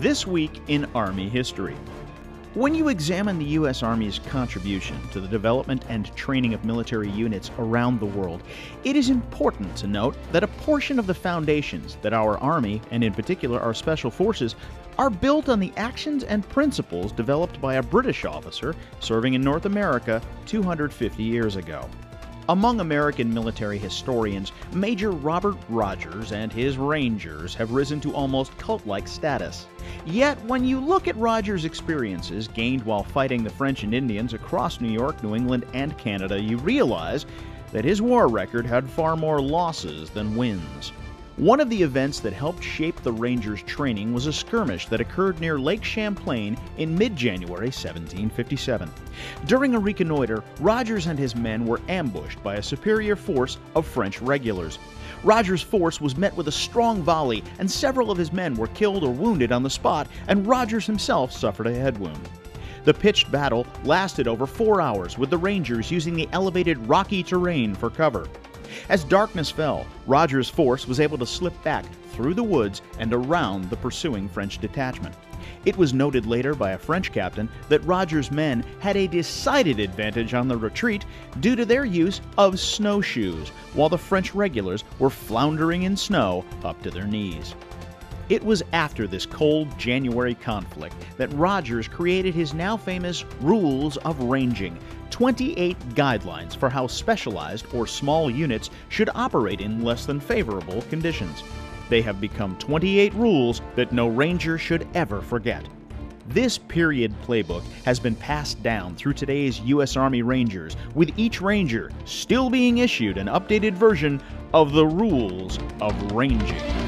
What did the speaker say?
This Week in Army History. When you examine the U.S. Army's contribution to the development and training of military units around the world, it is important to note that a portion of the foundations that our Army, and in particular our Special Forces, are built on the actions and principles developed by a British officer serving in North America 250 years ago. Among American military historians, Major Robert Rogers and his Rangers have risen to almost cult-like status. Yet, when you look at Rogers' experiences gained while fighting the French and Indians across New York, New England, and Canada, you realize that his war record had far more losses than wins. One of the events that helped shape the Rangers' training was a skirmish that occurred near Lake Champlain in mid-January 1757. During a reconnoiter, Rogers and his men were ambushed by a superior force of French regulars. Rogers' force was met with a strong volley, and several of his men were killed or wounded on the spot, and Rogers himself suffered a head wound. The pitched battle lasted over 4 hours, with the Rangers using the elevated rocky terrain for cover. As darkness fell, Rogers' force was able to slip back through the woods and around the pursuing French detachment. It was noted later by a French captain that Rogers' men had a decided advantage on the retreat due to their use of snowshoes, while the French regulars were floundering in snow up to their knees. It was after this cold January conflict that Rogers created his now famous Rules of Ranging, 28 guidelines for how specialized or small units should operate in less than favorable conditions. They have become 28 rules that no Ranger should ever forget. This period playbook has been passed down through today's U.S. Army Rangers, with each Ranger still being issued an updated version of the Rules of Ranging.